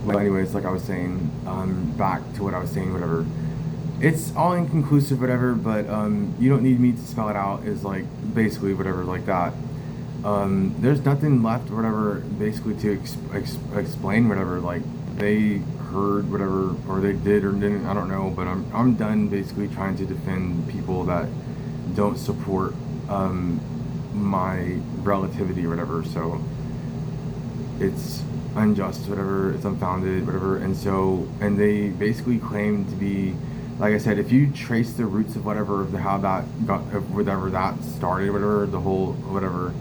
But anyways, like I was saying, back to what I was saying, whatever. It's all inconclusive, whatever. But you don't need me to spell it out. Is like basically whatever, like that. There's nothing left, whatever, basically to explain whatever. Like they heard whatever, or they did or didn't. I don't know. But I'm done basically trying to defend people that don't support my relativity or whatever. So it's unjust, whatever, it's unfounded, whatever. And so, and they basically claim to be, like I said, if you trace the roots of whatever, of how that got, of whatever that started, whatever, the whole, whatever,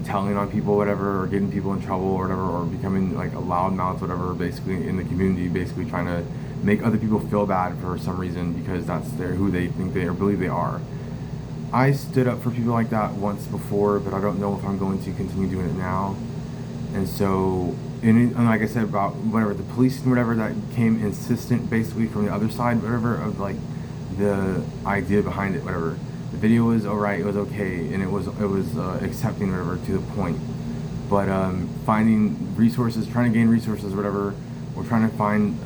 telling on people, whatever, or getting people in trouble or whatever, or becoming like a loudmouth, whatever, basically in the community, basically trying to make other people feel bad for some reason because that's their, who they think they or believe they are. I stood up for people like that once before, but I don't know if I'm going to continue doing it now. And so, and like I said about whatever the police and whatever that came insistent basically from the other side, whatever, of like the idea behind it, whatever. The video was alright, it was okay, and it was accepting whatever to the point. But finding resources, trying to gain resources, whatever, or trying to find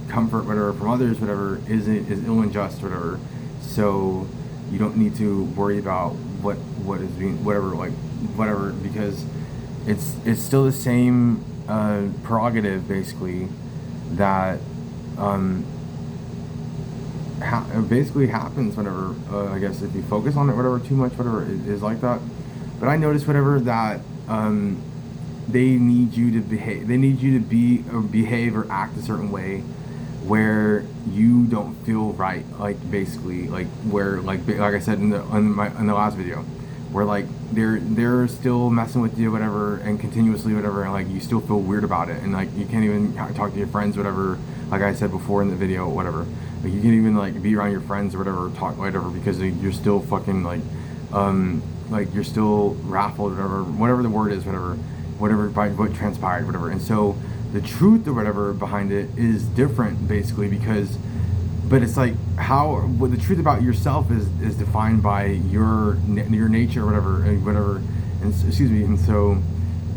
comfort, whatever, from others, whatever, is ill and just, whatever. So you don't need to worry about what is being, whatever, like whatever, because it's still the same prerogative basically that basically happens whenever I guess if you focus on it, whatever, too much, whatever, it is like that. But I noticed whatever that they need you to behave, they need you to be or behave or act a certain way where you don't feel right, like basically like where like I said in the last video, where like they're still messing with you, whatever, and continuously, whatever, and like you still feel weird about it, and like you can't even talk to your friends, whatever, like I said before in the video, whatever, like you can't even like be around your friends or whatever, talk whatever, because you're still fucking like you're still raffled, whatever the word is, whatever by what transpired, whatever. And so the truth or whatever behind it is different basically, because but it's like how what the truth about yourself is defined by your nature or whatever, and excuse me. And so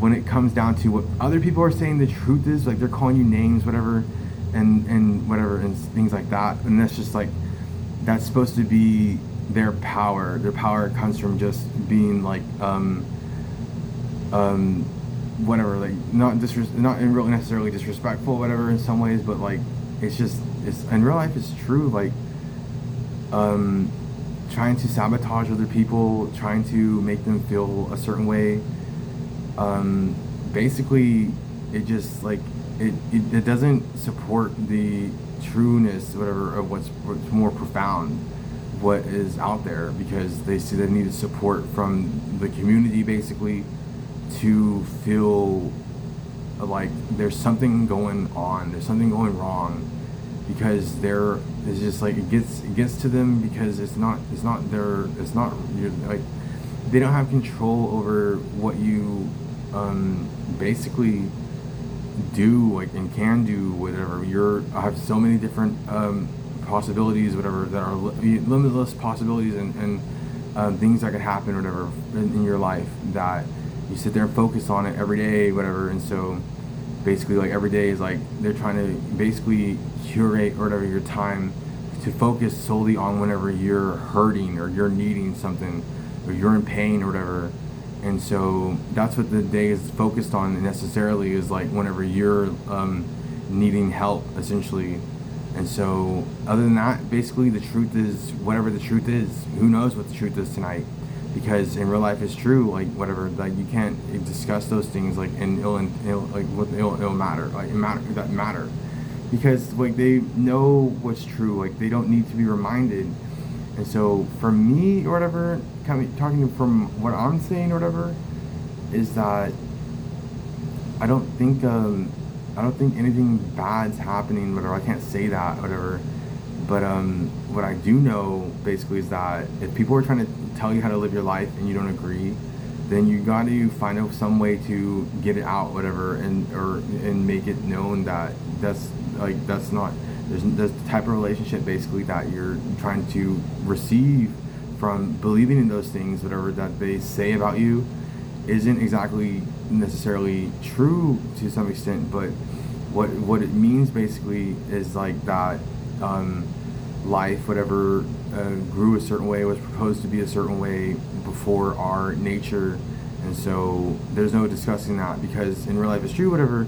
when it comes down to what other people are saying, the truth is like they're calling you names, whatever, and whatever, and things like that, and that's just like that's supposed to be their power. Their power comes from just being like whatever, like not really necessarily disrespectful, whatever, in some ways, but like it's just it's in real life it's true, like trying to sabotage other people, trying to make them feel a certain way. Basically it just like it doesn't support the trueness, whatever, of what's more profound, what is out there, because they see they need support from the community basically to feel like there's something going on, there's something going wrong, because it's just like it gets to them, because it's not you're like they don't have control over what you basically do, like, and can do, whatever. I have so many different possibilities, whatever, that are limitless possibilities, and things that can happen, whatever, in your life, that you sit there and focus on it every day, whatever. And so basically like every day is like they're trying to basically curate or whatever your time to focus solely on whenever you're hurting or you're needing something or you're in pain or whatever. And so that's what the day is focused on necessarily, is like whenever you're needing help, essentially. And so other than that, basically the truth is whatever the truth is. Who knows what the truth is tonight? Because in real life it's true, like whatever, like you can't discuss those things like in ill like with ill matter, like that matter, because like they know what's true, like they don't need to be reminded. And so for me or whatever, kind of talking from what I'm saying or whatever, is that I don't think anything bad's happening, whatever. I can't say that, whatever. But what I do know basically is that if people are trying to tell you how to live your life and you don't agree, then you got to find some way to get it out, whatever, and make it known that that's not there's the type of relationship basically that you're trying to receive from believing in those things, whatever that they say about you, isn't exactly necessarily true to some extent, but what it means basically is like that life, whatever, grew a certain way, was proposed to be a certain way before our nature, and so there's no discussing that, because in real life it's true, whatever.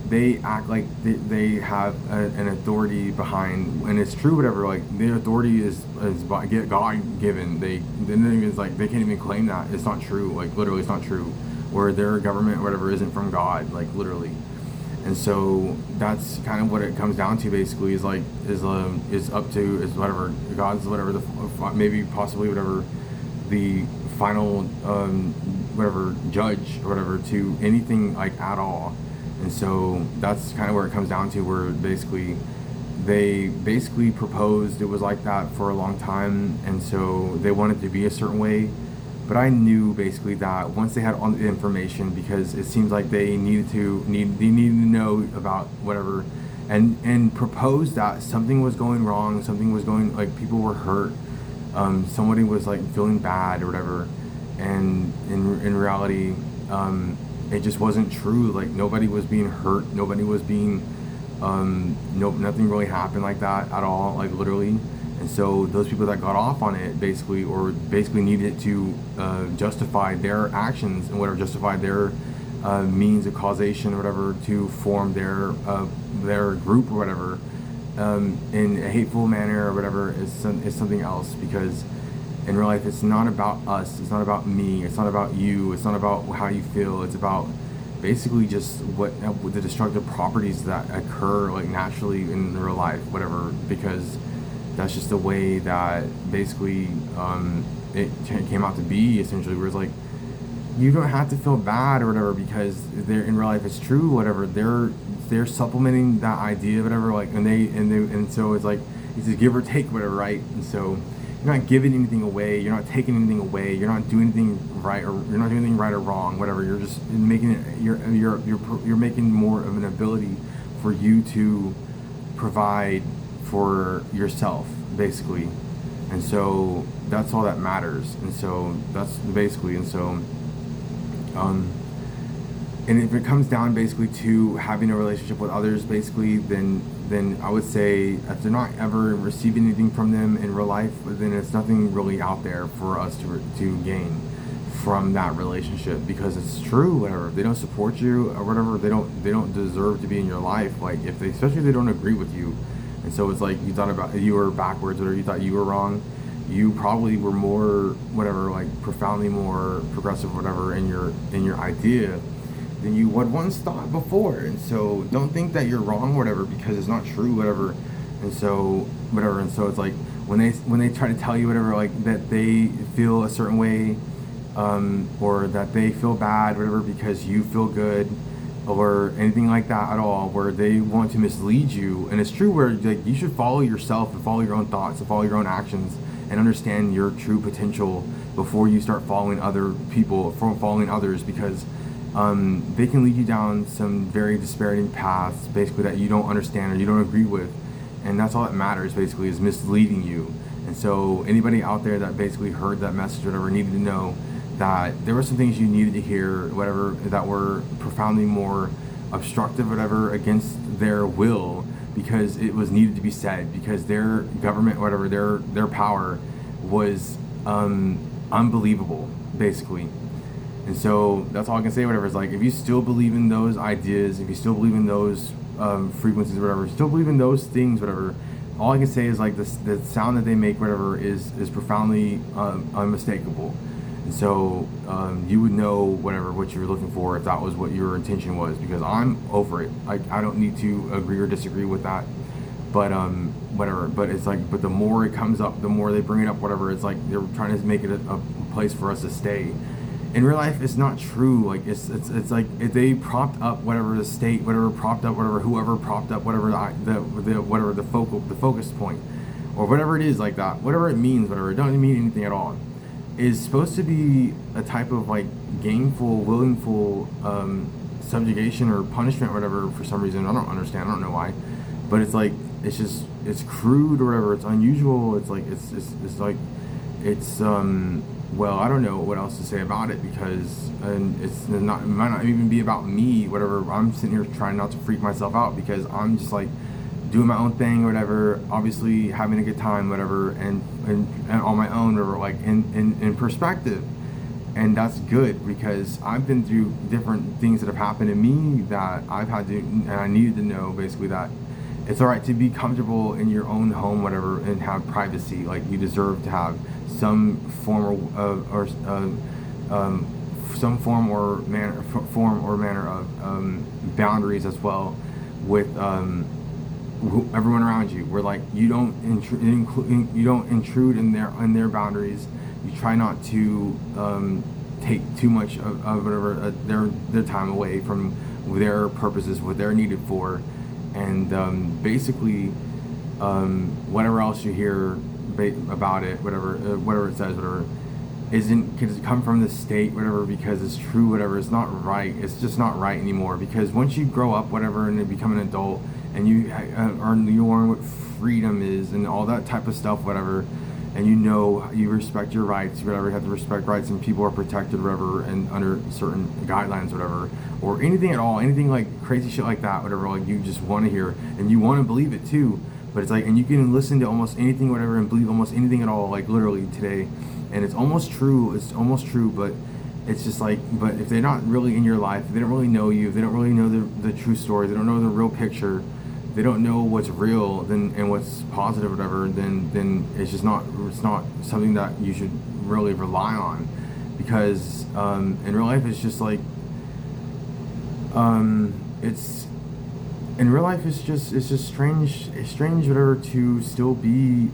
They act like they have an authority behind, and it's true, whatever. Like their authority is God given. They don't even, like, they can't even claim that it's not true. Like literally, it's not true. Or their government, or whatever, isn't from God. Like literally. And so that's kind of what it comes down to basically, is like is up to, is whatever God's, whatever the, maybe possibly whatever the final whatever judge or whatever to anything, like, at all. And so that's kind of where it comes down to, where basically they basically proposed it was like that for a long time, and so they wanted to be a certain way. But I knew basically that once they had all the information, because it seems like they needed to know about whatever, and propose that something was going wrong, something was going, like, people were hurt, somebody was like feeling bad or whatever, and in reality, it just wasn't true. Like nobody was being hurt, nobody was being, nothing really happened like that at all, like literally. And so those people that got off on it basically, or basically needed to justify their actions and whatever, justify their means of causation or whatever to form their group or whatever, in a hateful manner or whatever, is something else. Because in real life, it's not about us, it's not about me, it's not about you, it's not about how you feel, it's about basically just what the destructive properties that occur, like, naturally in real life, whatever. Because that's just the way that basically it came out to be, essentially, where it's like, you don't have to feel bad or whatever, because they're, in real life it's true, whatever, they're supplementing that idea, whatever, like, and so it's like, it's a give or take, whatever, right? And so you're not giving anything away, you're not taking anything away, you're not doing anything right, or you're not doing anything right or wrong, whatever. You're just making it, you're making more of an ability for you to provide for yourself, basically. And so that's all that matters. And so that's basically, and so and if it comes down basically to having a relationship with others, basically, then I would say if they're not ever receiving anything from them in real life, then it's nothing really out there for us to gain from that relationship. Because it's true, whatever, if they don't support you or whatever, they don't deserve to be in your life. Like, especially if they don't agree with you. And so it's like, you thought about, you were backwards, or you thought you were wrong, you probably were more, whatever, like profoundly more progressive, whatever, in your idea than you would once thought before. And so don't think that you're wrong, whatever, because it's not true, whatever. And so whatever, and so it's like, when they try to tell you, whatever, like, that they feel a certain way, or that they feel bad, whatever, because you feel good, or anything like that at all, where they want to mislead you. And it's true, where, like, you should follow yourself and follow your own thoughts and follow your own actions and understand your true potential before you start following other people, following others, because they can lead you down some very disparaging paths, basically, that you don't understand or you don't agree with. And that's all that matters, basically, is misleading you. And so anybody out there that basically heard that message or whatever needed to know that there were some things you needed to hear, whatever, that were profoundly more obstructive, whatever, against their will, because it was needed to be said, because their government, whatever, their power was unbelievable, basically. And so that's all I can say, whatever. It's like, if you still believe in those ideas, if you still believe in those frequencies, whatever, still believe in those things, whatever, all I can say is, like, the sound that they make, whatever, is profoundly unmistakable. And so you would know, whatever, what you were looking for, if that was what your intention was, because I'm over it. I don't need to agree or disagree with that. But whatever, but it's like, but the more it comes up, the more they bring it up, whatever, it's like they're trying to make it a place for us to stay. In real life, it's not true. Like, it's like, if they propped up whatever the state, whatever propped up whatever, whoever propped up whatever the whatever the focus point, or whatever it is, like that, whatever it means, whatever, it doesn't mean anything at all, is supposed to be a type of, like, gainful, willingful subjugation or punishment, or whatever, for some reason. I don't understand, I don't know why, but it's like, it's just, it's crude or whatever, it's unusual, it's like, it's like, it's well, I don't know what else to say about it, because and it might not even be about me, whatever. I'm sitting here trying not to freak myself out, because I'm just like doing my own thing or whatever, obviously having a good time, whatever, and on my own, or like in perspective. And that's good, because I've been through different things that have happened to me that I've had to, and I needed to know basically that it's all right to be comfortable in your own home, whatever, and have privacy. Like, you deserve to have some form some form or manner of boundaries as well with everyone around you. Where like you don't intrude in their boundaries. You try not to take too much of whatever their time away from their purposes, what they're needed for. And basically, whatever else you hear about it, whatever it says, whatever, isn't could it come from the state, whatever, because it's true, whatever. It's not right. It's just not right anymore. Because once you grow up, whatever, and you become an adult, and you learn what freedom is and all that type of stuff, whatever, and you respect your rights, whatever. You have to respect rights, and people are protected, whatever, and under certain guidelines, whatever, or anything at all, anything like crazy shit like that, whatever. Like, you just want to hear, and you want to believe it too. But it's like, and you can listen to almost anything, whatever, and believe almost anything at all, like literally today, and it's almost true. It's almost true, but it's just like, but if they're not really in your life, if they don't really know you, if they don't really know the true story, they don't know the real picture, they don't know what's real, then, and what's positive, whatever, then it's just not, it's not something that you should really rely on. Because in real life, it's just like it's in real life it's just strange, whatever, to still be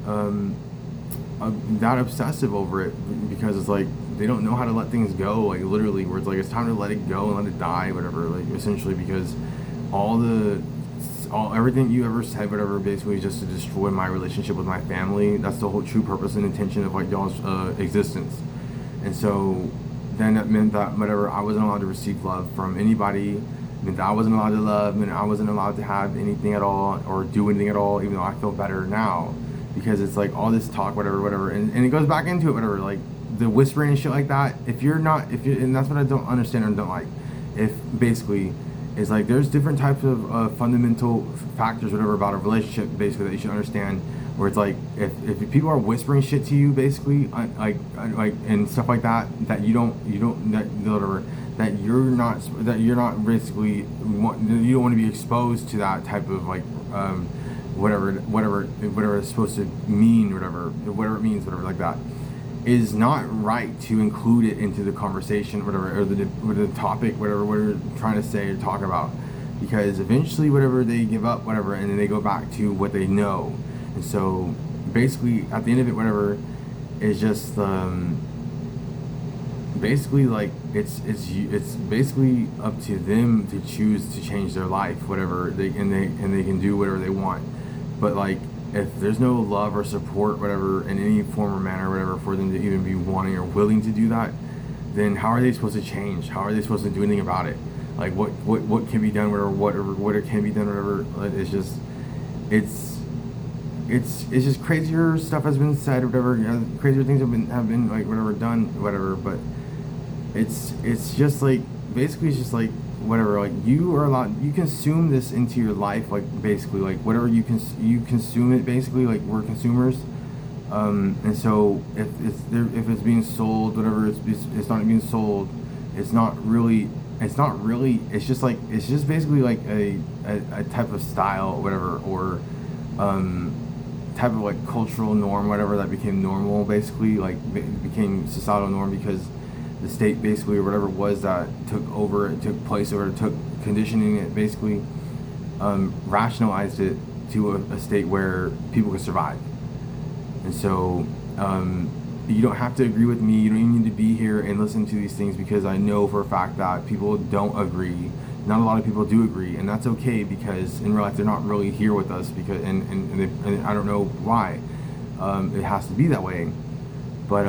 that obsessive over it, because it's like they don't know how to let things go, like literally, where it's like it's time to let it go and let it die, whatever, like essentially, because everything you ever said, whatever, basically is just to destroy my relationship with my family. That's the whole true purpose and intention of like y'all's existence. And so then that meant that whatever, I wasn't allowed to receive love from anybody. It meant that I wasn't allowed to love, and I wasn't allowed to have anything at all or do anything at all, even though I feel better now, because it's like all this talk, whatever, and it goes back into it, whatever, like the whispering and shit like that. And that's what I don't understand and don't like. If basically is like, there's different types of fundamental factors, whatever, about a relationship, basically, that you should understand. Where it's like, if people are whispering shit to you, basically, like and stuff like that, that you're not basically you don't want to be exposed to that type of like whatever it's supposed to mean, whatever it means, whatever like that, is not right to include it into the conversation, whatever, or the topic, whatever we're trying to say or talk about, because eventually, whatever, they give up, whatever, and then they go back to what they know. And so basically, at the end of it, whatever, is just basically like it's basically up to them to choose to change their life, whatever, they can do whatever they want. But like, if there's no love or support, whatever, in any form or manner, whatever, for them to even be wanting or willing to do that, then how are they supposed to change? How are they supposed to do anything about it? Like, what can be done, what it can be done, whatever. It's just, it's just crazier stuff has been said, whatever. Crazier things have been like whatever done, whatever. But it's just like, basically, it's just like whatever, like you are allowed, you consume this into your life, like basically, like whatever you consume it, basically, like we're consumers. And so if it's being sold, whatever, it's not being sold, it's just basically like a type of style, whatever, or type of like cultural norm, whatever, that became normal, basically, like became societal norm, because the state, basically, or whatever it was that took place, or took conditioning it, basically, rationalized it to a state where people could survive. And so you don't have to agree with me, you don't even need to be here and listen to these things, because I know for a fact that people don't agree. Not a lot of people do agree, and that's okay, because in real life they're not really here with us, because and I don't know why it has to be that way. But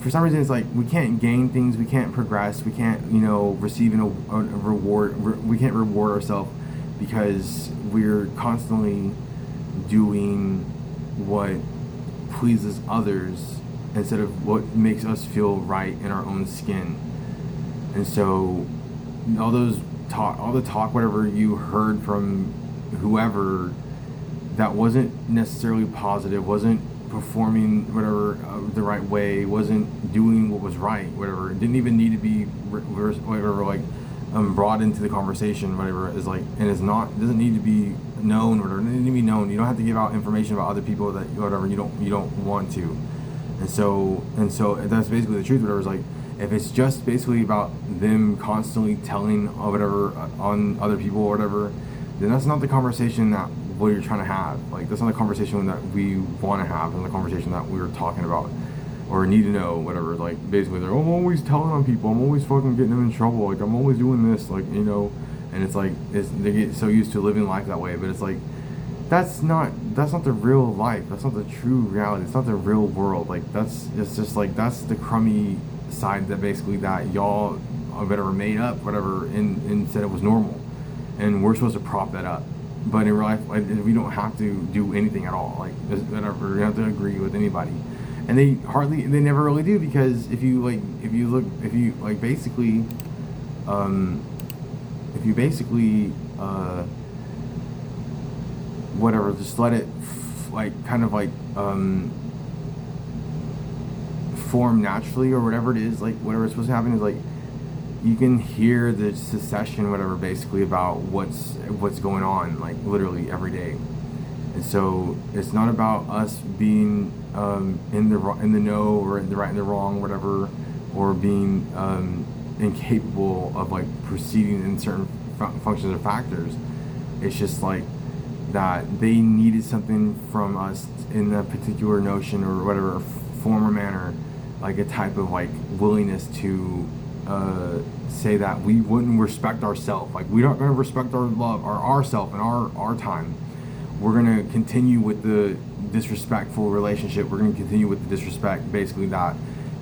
for some reason, it's like we can't gain things, we can't progress, we can't, receive a reward, we can't reward ourselves, because we're constantly doing what pleases others instead of what makes us feel right in our own skin. And so all the talk, whatever you heard from whoever that wasn't necessarily positive, wasn't performing whatever the right way, wasn't doing what was right, whatever, it didn't even need to be whatever, like brought into the conversation, whatever, is like, and is not, doesn't need to be known, or doesn't need to be known. You don't have to give out information about other people that whatever you don't want to. And so that's basically the truth, whatever. Is like, if it's just basically about them constantly telling or whatever on other people or whatever, then that's not the conversation that what you're trying to have. Like, that's not the conversation that we want to have, and the conversation that we were talking about or need to know, whatever. Like, basically they're, oh, I'm always telling on people, I'm always fucking getting them in trouble, like I'm always doing this, like, you know. And it's like, they get so used to living life that way, but it's like, that's not the real life. That's not the true reality. It's not the real world. Like, it's just like, that's the crummy side that basically that y'all whatever made up, whatever, and said it was normal, and we're supposed to prop that up. But in real life, like, we don't have to do anything at all. Like, whatever, we don't have to agree with anybody, and they never really do, because if you basically whatever, just let it form naturally, or whatever it is, like whatever is supposed to happen is like, you can hear the secession, whatever, basically about what's going on, like literally every day. And so it's not about us being in the know, or in the right and the wrong, whatever, or being incapable of like proceeding in certain functions or factors. It's just like that they needed something from us in a particular notion or whatever form or manner, like a type of like willingness to say that we wouldn't respect ourselves. Like, we're not going to respect our love or ourself and our time. We're going to continue with the disrespectful relationship. We're going to continue with the disrespect, basically, that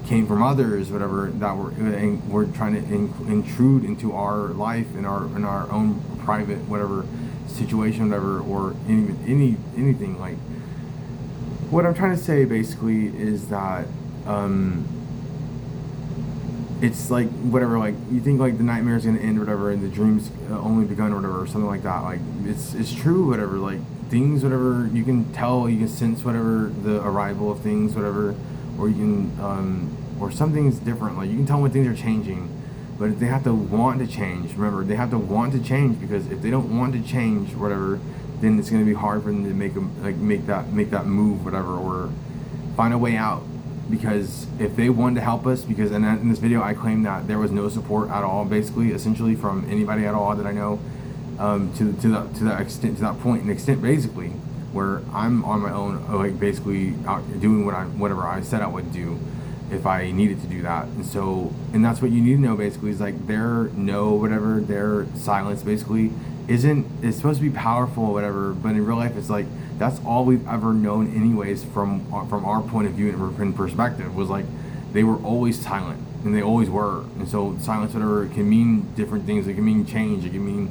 came from others, whatever, that we're trying to intrude into our life, in our own private whatever situation, whatever, or anything. Like, what I'm trying to say basically is that it's like, whatever, like, you think like the nightmare's gonna end or whatever, and the dream's only begun or whatever, or something like that. Like, it's true, whatever, like things, whatever, you can tell, you can sense whatever the arrival of things, whatever, or you can or something's different. Like, you can tell when things are changing, but they have to want to change. Remember, they have to want to change, because if they don't want to change, whatever, then it's gonna be hard for them to make that move, whatever, or find a way out. Because if they wanted to help us, because in this video I claim that there was no support at all, basically, essentially, from anybody at all that I know, to that extent, to that point and extent, basically, where I'm on my own, like basically out doing whatever I said I would do if I needed to do that. And that's what you need to know, basically, is like their silence basically it's supposed to be powerful or whatever, but in real life it's like, that's all we've ever known anyways, from our point of view and perspective, was like, they were always silent, and they always were. And so silence, whatever, can mean different things. It can mean change, it can mean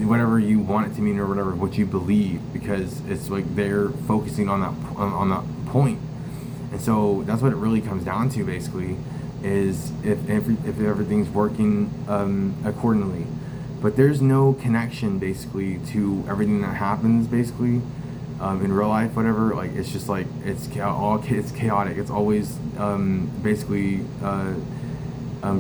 whatever you want it to mean, or whatever, what you believe, because it's like they're focusing on that point. And so that's what it really comes down to, basically, is if everything's working accordingly. But there's no connection, basically, to everything that happens, basically, in real life, whatever. Like, it's just like, it's chaotic. It's always basically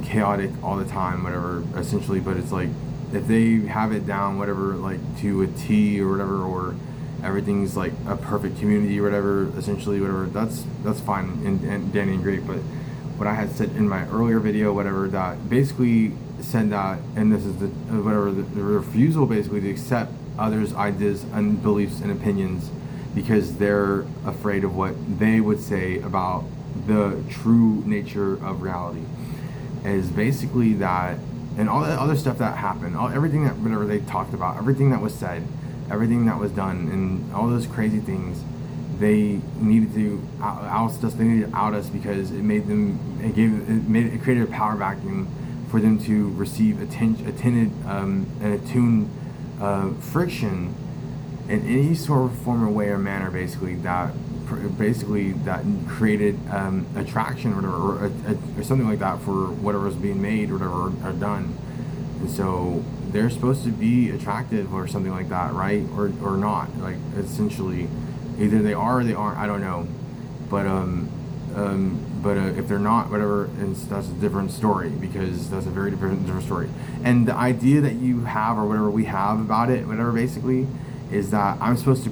chaotic all the time, whatever, essentially. But it's like, if they have it down, whatever, like to a T or whatever, or everything's like a perfect community or whatever, essentially, whatever, that's fine and dandy and great. But what I had said in my earlier video, whatever, that basically said that, and this is the refusal, basically, to accept others' ideas and beliefs and opinions, because they're afraid of what they would say about the true nature of reality, is basically that, and all the other stuff that happened, everything that whatever they talked about, everything that was said, everything that was done, and all those crazy things, they needed to oust us. They needed to out us, because it created a power vacuum for them to receive attuned friction in any sort of form or way or manner, basically, that basically that created attraction or whatever, or something like that for whatever's being made or whatever are done. And so they're supposed to be attractive or something like that, right? Or not, like essentially either they are or they aren't, I don't know. But if they're not, whatever, that's a different story, because that's a very different story. And the idea that you have or whatever we have about it, whatever, basically, is that I'm supposed to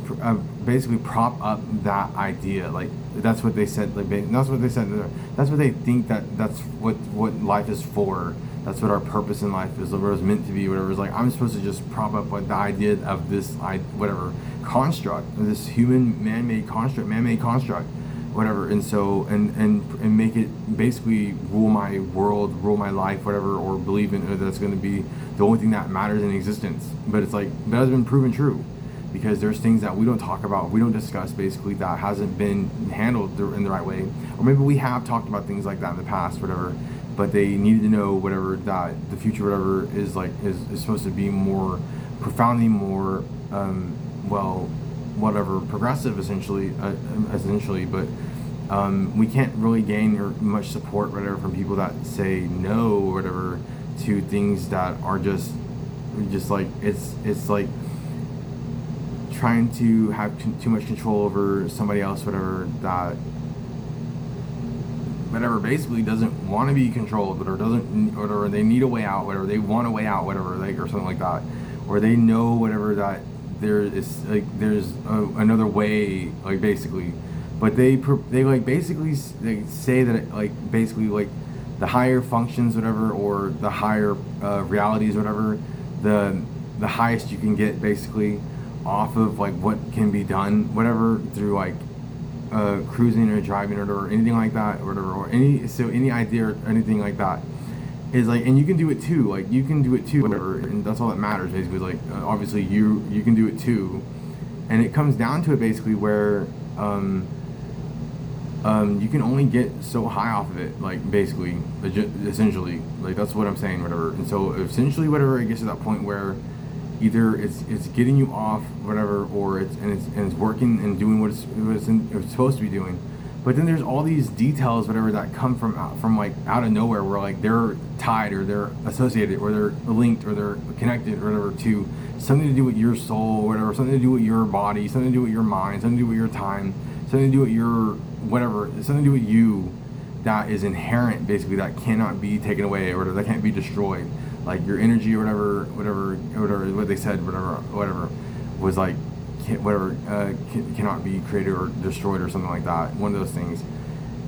basically prop up that idea. Like that's what they said. Like that's what they said. That's what they think that's what life is for. That's what our purpose in life is. What it's meant to be. Whatever. It's like I'm supposed to just prop up the idea of this whatever construct, this human man-made construct, whatever. And so and make it basically rule my world, rule my life, whatever, or believe in that's going to be the only thing that matters in existence. But it's like that has been proven true. Because there's things that we don't talk about, we don't discuss, basically, that hasn't been handled in the right way. Or maybe we have talked about things like that in the past, whatever, but they needed to know, whatever, that the future, whatever, is supposed to be more, profoundly more, whatever, progressive, essentially, but we can't really gain much support, whatever, from people that say no, or whatever, to things that are just like, it's like, trying to have too much control over somebody else, whatever, that whatever basically doesn't want to be controlled, or doesn't, or they need a way out, whatever, they want a way out, whatever, like, or something like that, or they know, whatever, that there is like there's another way, like, basically, but they like basically they say that it, like, basically, like, the higher functions, whatever, or the higher realities, whatever, the highest you can get, basically, off of like what can be done, whatever, through like cruising or driving or anything like that, or whatever, or any idea or anything like that is like, and you can do it too, like you can do it too, whatever, and that's all that matters, basically. Like obviously you can do it too, and it comes down to it, basically, where you can only get so high off of it, like, basically, essentially, like, that's what I'm saying, whatever. And so essentially, whatever, it gets to that point where either it's getting you off, whatever, or it's working and doing what it's supposed to be doing. But then there's all these details, whatever, that come from like out of nowhere, where like they're tied or they're associated or they're linked or they're connected or whatever to something to do with your soul or whatever, something to do with your body, something to do with your mind, something to do with your time, something to do with your whatever, something to do with you, that is inherent, basically, that cannot be taken away or whatever, that can't be destroyed. Like your energy or whatever, what they said, whatever was like, cannot be created or destroyed or something like that. One of those things.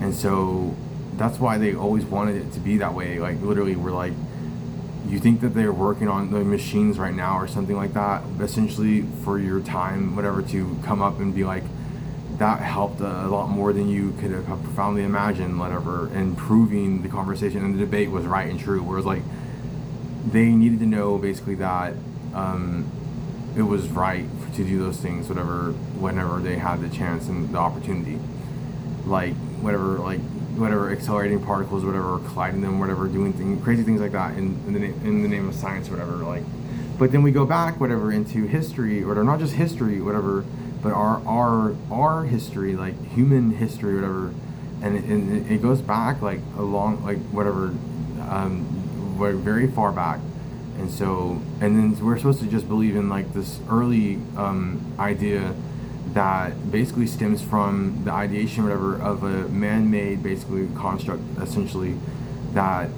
And so that's why they always wanted it to be that way. Like literally, we're like, you think that they're working on the machines right now or something like that, essentially, for your time, whatever, to come up and be like, that helped a lot more than you could have profoundly imagined, whatever, and proving the conversation and the debate was right and true. Whereas like, they needed to know, basically, that it was right to do those things, whatever, whenever they had the chance and the opportunity. Like whatever, accelerating particles, whatever, colliding them, whatever, doing crazy things like that in the name of science, whatever. Like, but then we go back, whatever, into history, or not just history, whatever, but our history, like human history, whatever, and it goes back like along, like whatever. Very far back. And so, and then we're supposed to just believe in like this early idea that basically stems from the ideation, whatever, of a man-made, basically, construct, essentially, that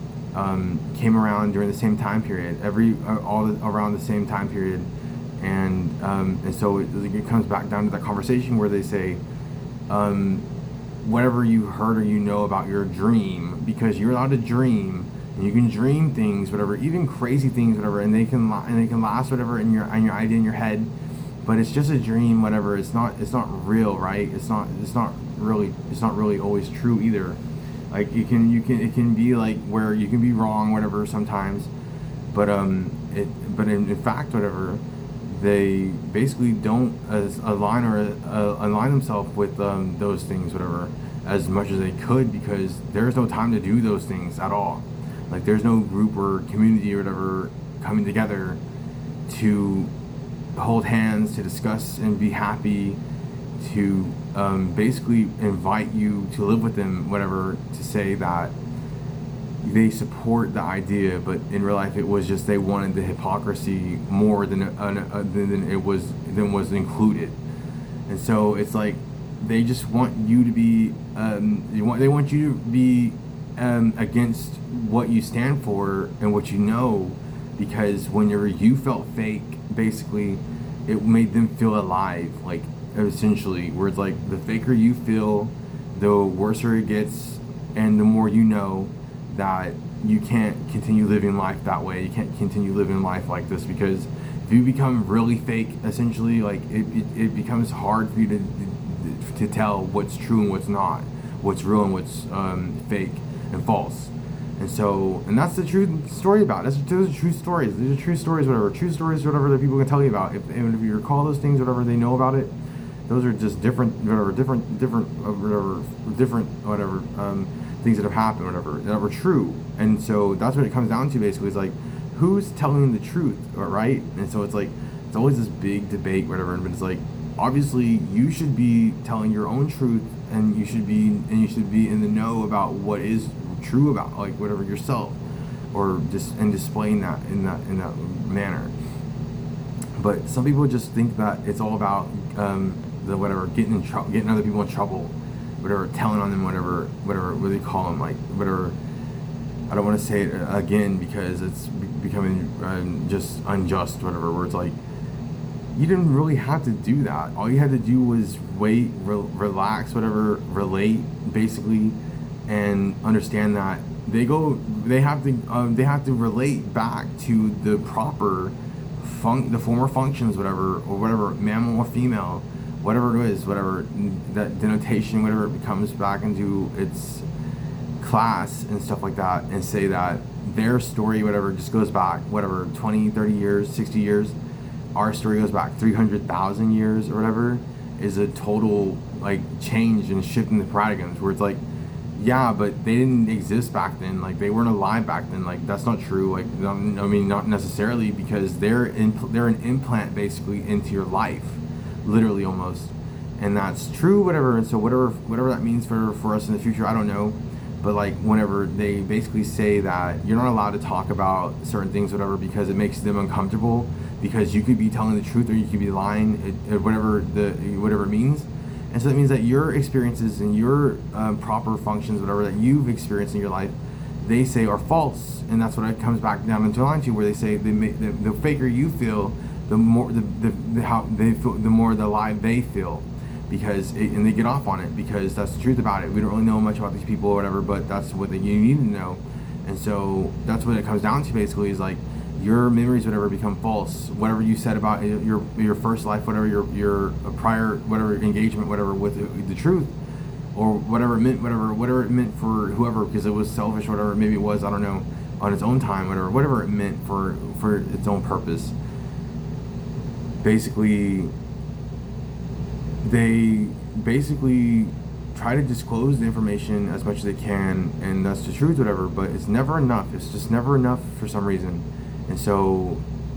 came around during the same time period, around the same time period. And so it comes back down to that conversation where they say, whatever you heard or you know about your dream, because you're allowed to dream. And you can dream things, whatever, even crazy things, whatever, and they can last, whatever, in your idea in your head, but it's just a dream, whatever. It's not real, right? It's not really always true either. Like it can be like where you can be wrong, whatever, sometimes, but in fact, whatever, they basically don't align themselves with those things, whatever, as much as they could, because there's no time to do those things at all. Like there's no group or community or whatever coming together to hold hands, to discuss and be happy, to basically invite you to live with them, whatever, to say that they support the idea, but in real life it was just they wanted the hypocrisy more than it was than was included. And so it's like they just want you to be they want you to be against what you stand for and what you know, because whenever you felt fake, basically it made them feel alive, like, essentially, where it's like the faker you feel, the worser it gets, and the more you know that you can't continue living life that way. You can't continue living life like this, because if you become really fake, essentially, like it becomes hard for you to tell what's true and what's not, what's real and what's fake and false. And so, and that's the true story about it. Those are true stories. These are true stories, whatever. True stories, whatever, that people can tell you about. If you recall those things, whatever they know about it, those are just different, whatever, whatever, things that have happened, whatever, that were true. And so that's what it comes down to, basically. Is like, who's telling the truth, right? And so it's like, it's always this big debate, whatever. But it's like, obviously, you should be telling your own truth, and you should be in the know about what is true about, like, whatever, yourself, or just and displaying that in that manner. But some people just think that it's all about the whatever, getting other people in trouble, whatever, telling on them, whatever what they call them, like, whatever. I don't want to say it again because it's becoming just unjust, whatever, where it's like, you didn't really have to do that. All you had to do was wait, relax, whatever, relate, basically, and understand that they have to relate back to the proper the former functions, whatever, or whatever, mammal or female, whatever it is, whatever that denotation, whatever it comes back into its class and stuff like that, and say that their story, whatever, just goes back, whatever, 20, 30 years, 60 years. Our story goes back 300,000 years or whatever, is a total, like, change and shift in the paradigms, where it's like, yeah, but they didn't exist back then, like, they weren't alive back then, like, that's not true, like, I mean, not necessarily, because they're an implant, basically, into your life, literally, almost, and that's true, whatever. And so whatever that means for us in the future, I don't know. But, like, whenever they basically say that you're not allowed to talk about certain things, whatever, because it makes them uncomfortable, because you could be telling the truth or you could be lying, whatever it means. And so that means that your experiences and your proper functions, whatever, that you've experienced in your life, they say are false. And that's what it comes back down into line to, where they say the faker you feel, the more how they feel, the more the lie they feel. And they get off on it, because that's the truth about it. We don't really know much about these people or whatever, but that's what you need to know. And so that's what it comes down to, basically, is like, your memories, whatever, become false. Whatever you said about your first life, whatever, your prior, whatever, engagement, whatever, with the truth, or whatever it meant for whoever, because it was selfish, whatever, maybe it was, I don't know, on its own time, whatever it meant for its own purpose. Basically, they try to disclose the information as much as they can, and that's the truth, whatever, but it's never enough. It's just never enough for some reason. And so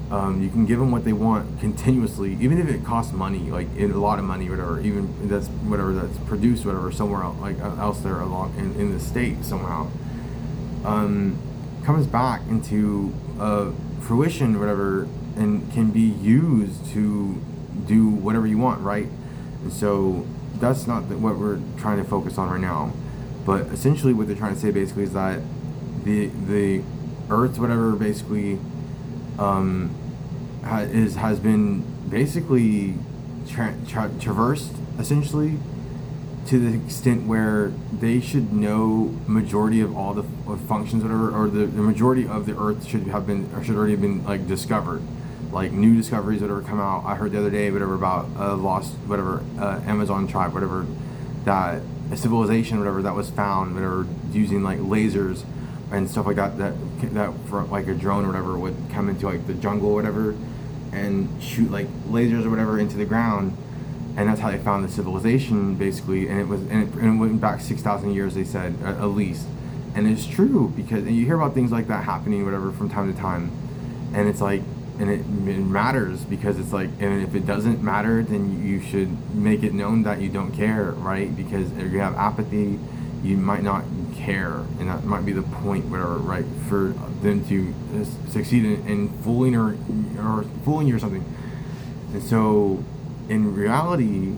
you can give them what they want continuously, even if it costs money, like a lot of money, whatever, even that's produced, whatever, somewhere else, like else there along in the state somehow, comes back into fruition, whatever, and can be used to do whatever you want, right? And so that's not what we're trying to focus on right now. But essentially what they're trying to say, basically, is that the earth, whatever, basically has been basically traversed, essentially, to the extent where they should know majority of all the functions, whatever, or the majority of the earth should already have been, like, discovered. Like, new discoveries that ever come out. I heard the other day, whatever, about lost, whatever, Amazon tribe, whatever, that a civilization, whatever, that was found, whatever, using, like, lasers and stuff like that for, like, a drone or whatever would come into, like, the jungle or whatever, and shoot, like, lasers or whatever into the ground, and that's how they found the civilization, basically. And it went back 6,000 years, they said, at least. And it's true, because, and you hear about things like that happening, whatever, from time to time, and it's like, it matters, because it's like, and if it doesn't matter, then you should make it known that you don't care, right? Because if you have apathy, you might not care, and that might be the point, whatever, right, for them to succeed in fooling or fooling you or something. And so in reality,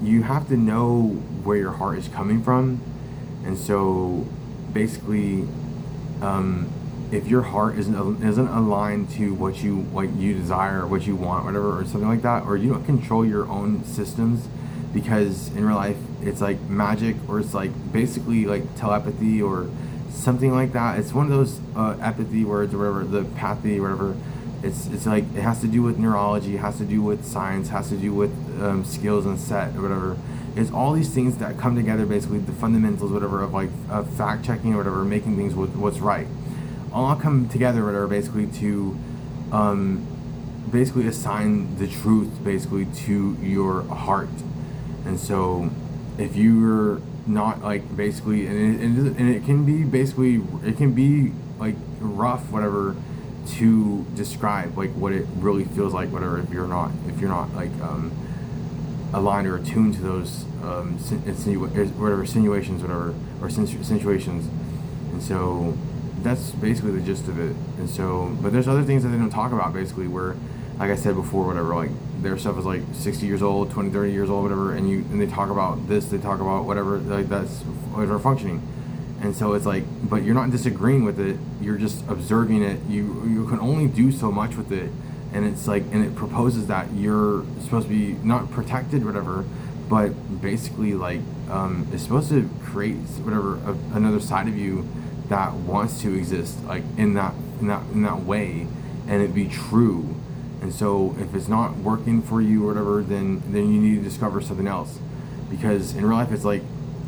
you have to know where your heart is coming from. And so basically, if your heart isn't aligned to what you desire, what you want, whatever, or something like that, or you don't control your own systems, because in real life it's like magic, or it's like basically like telepathy or something like that. It's one of those empathy words or whatever, the pathy, whatever. It's like, it has to do with neurology, it has to do with science, has to do with skills and set or whatever. It's all these things that come together, basically the fundamentals, whatever, of like fact checking or whatever, making things what's right, all come together, whatever, basically to basically assign the truth basically to your heart. And so if you're not like basically, and it can be basically, it can be like rough, whatever, to describe like what it really feels like, whatever, if you're not like aligned or attuned to those whatever insinuations, whatever, or situations. And so that's basically the gist of it. And so, but there's other things that they don't talk about, basically, where, like I said before, whatever, like their stuff is like 60 years old, 20, 30 years old, whatever, and they talk about this, they talk about whatever, like that's whatever functioning. And so it's like, but you're not disagreeing with it, you're just observing it. You can only do so much with it. And it's like, and it proposes that you're supposed to be not protected, whatever, but basically like it's supposed to create whatever another side of you that wants to exist, like in that way, and it be true. And so if it's not working for you or whatever, then you need to discover something else. Because in real life, it's like,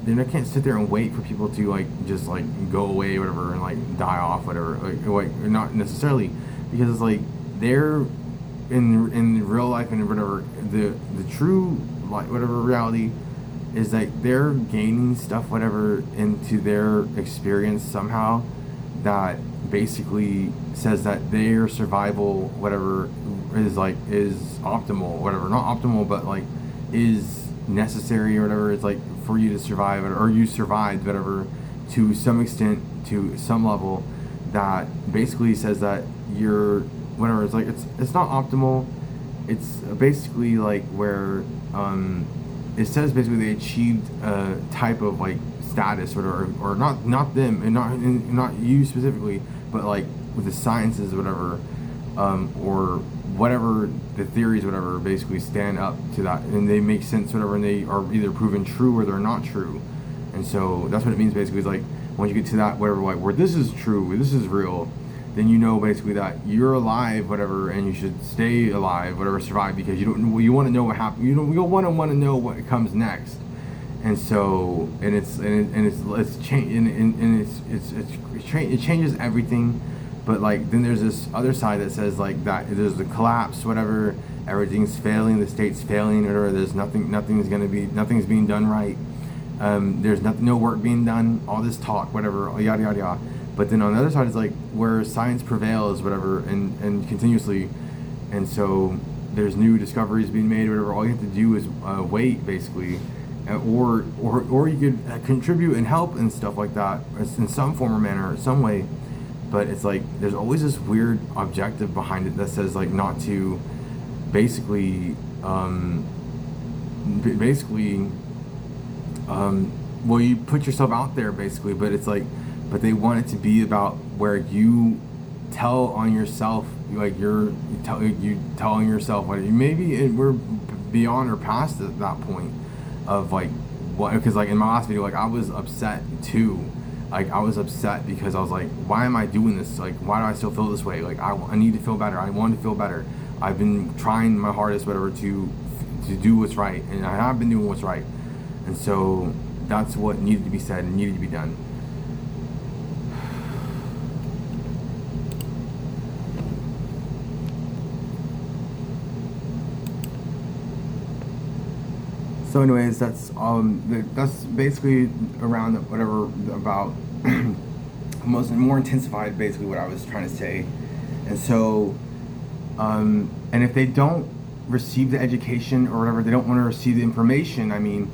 then I can't sit there and wait for people to like just like go away, whatever, and like die off, whatever. Like not necessarily, because it's like they're in real life and whatever, the true like whatever reality is like they're gaining stuff, whatever, into their experience somehow, that basically says that their survival, whatever, is optimal, whatever, not optimal, but like is necessary or whatever. It's like for you to survive, or you survived, whatever, to some extent, to some level, that basically says that you're whatever. It's like it's not optimal. It's basically like where it says basically they achieved a type of like status, or not them, and not you specifically, but like with the sciences, whatever, or whatever the theories, whatever, basically stand up to that, and they make sense, whatever, and they are either proven true or they're not true. And so that's what it means, basically. Is like once you get to that, whatever, like where this is true, this is real, then you know basically that you're alive, whatever, and you should stay alive, whatever, survive, because you want to know what happened. You'll want to know what comes next. And so, and it's change, and it changes everything. But like then there's this other side that says like that there's the collapse, whatever, everything's failing, the state's failing, or there's nothing's being done right. There's no work being done, all this talk, whatever, yada yada yada. But then on the other side is like where science prevails, whatever, and continuously. And so there's new discoveries being made, whatever. All you have to do is wait, basically, or you could contribute and help and stuff like that in some form or manner, some way. But it's like there's always this weird objective behind it that says like not to basically well, you put yourself out there, basically, but it's like, but they want it to be about where you tell on yourself, like you tell on yourself, like maybe we're beyond or past that point of like what, because like in my last video, like I was upset too. Like I was upset because I was like, why am I doing this? Like, why do I still feel this way? Like I need to feel better. I want to feel better. I've been trying my hardest, whatever, to do what's right, and I have been doing what's right. And so that's what needed to be said and needed to be done. So anyways, that's basically around whatever about more intensified basically what I was trying to say. And so And if they don't receive the education or whatever, they don't want to receive the information, I mean,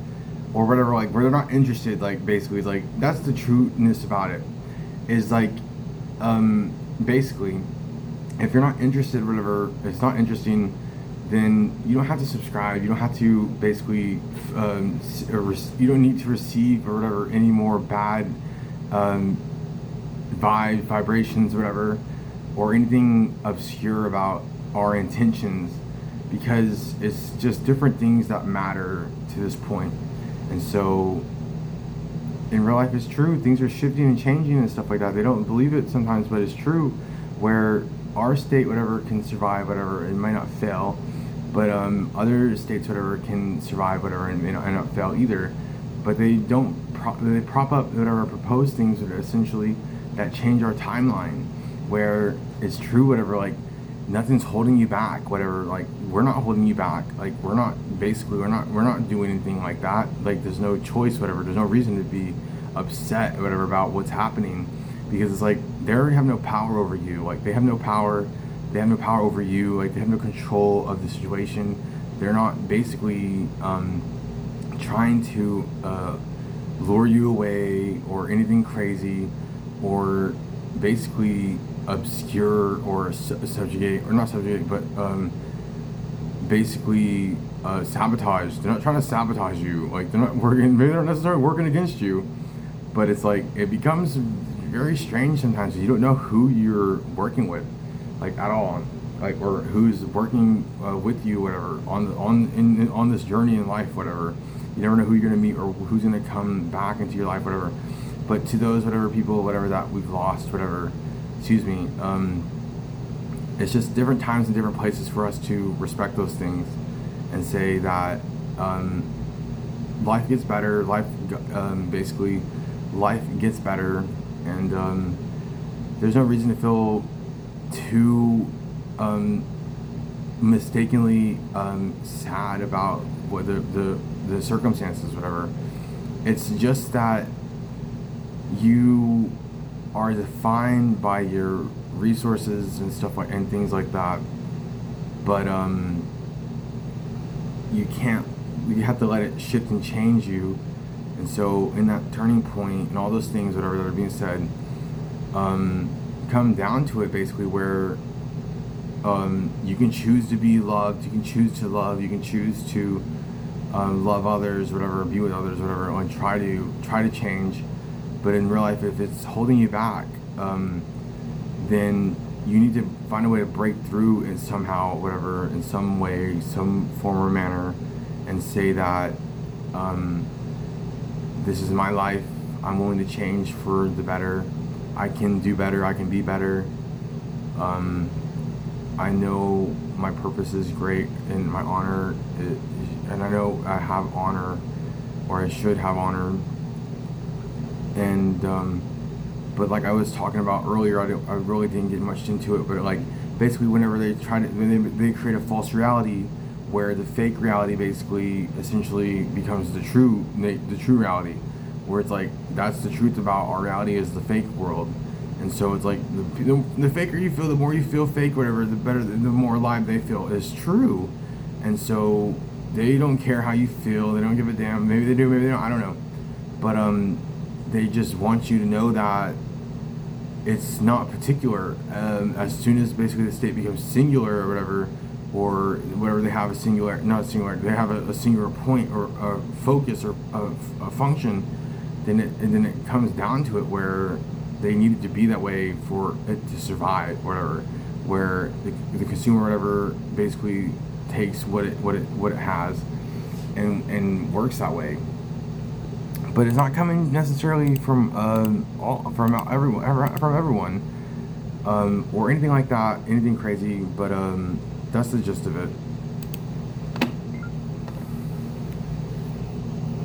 or whatever, like, where they're not interested, like, basically, like, that's the trueness about it, is like, basically, if you're not interested, whatever, it's not interesting, then you don't have to subscribe. You don't have to basically, you don't need to receive or whatever any more bad vibrations, whatever, or anything obscure about our intentions, because it's just different things that matter to this point. And so in real life, it's true, things are shifting and changing and stuff like that. They don't believe it sometimes, but it's true, where our state, whatever, can survive, whatever, it might not fail, but other states, whatever, can survive, whatever, and may not fail either. But they don't they prop up, whatever, propose things that are essentially that change our timeline, where it's true, whatever, like, nothing's holding you back, whatever, like, we're not holding you back, like, we're not doing anything like that, like, there's no choice, whatever, there's no reason to be upset, whatever, about what's happening, because it's like, they already have no power over you, like, they have no power over you, like, they have no control of the situation. They're not basically trying to lure you away or anything crazy, or basically obscure or subjugate, or not subjugate, but basically sabotage. They're not trying to sabotage you, like, they're not working, maybe they're not necessarily working against you, but it's like, it becomes very strange sometimes. You don't know who you're working with, like, at all, like, or who's working with you, whatever, on this journey in life, whatever. You never know who you're gonna meet or who's gonna come back into your life, whatever. But to those, whatever, people, whatever, that we've lost, whatever, excuse me, it's just different times and different places for us to respect those things and say that life gets better, basically, life gets better, and there's no reason to feel too mistakenly sad about what the circumstances, whatever. It's just that you are defined by your resources and stuff like, and things like that, but you have to let it shift and change you. And so in that turning point and all those things, whatever, that are being said, come down to it, basically, where you can choose to be loved, you can choose to love, you can choose to love others, whatever, be with others, whatever, and try to change. But in real life, if it's holding you back, then you need to find a way to break through in somehow, whatever, in some way, some form or manner, and say that this is my life, I'm willing to change for the better, I can do better, I can be better, I know my purpose is great, and my honor, and I know I have honor, or I should have honor. And but like I was talking about earlier, I really didn't get much into it, but like, basically, whenever they create a false reality, where the fake reality basically essentially becomes the true reality, where it's like, that's the truth about our reality, is the fake world. And so it's like, the faker you feel, the more you feel fake, whatever, the better, the more alive they feel is true. And so they don't care how you feel, they don't give a damn, maybe they do, maybe they don't, I don't know, but they just want you to know that it's not particular. As soon as basically the state becomes singular or whatever, they have a singular, not singular, they have a singular point or a focus or a function, then it comes down to it where they need it to be that way for it to survive, whatever, where the consumer, whatever, basically takes what it has and works that way. But it's not coming necessarily from everyone, or anything like that, anything crazy. But that's the gist of it.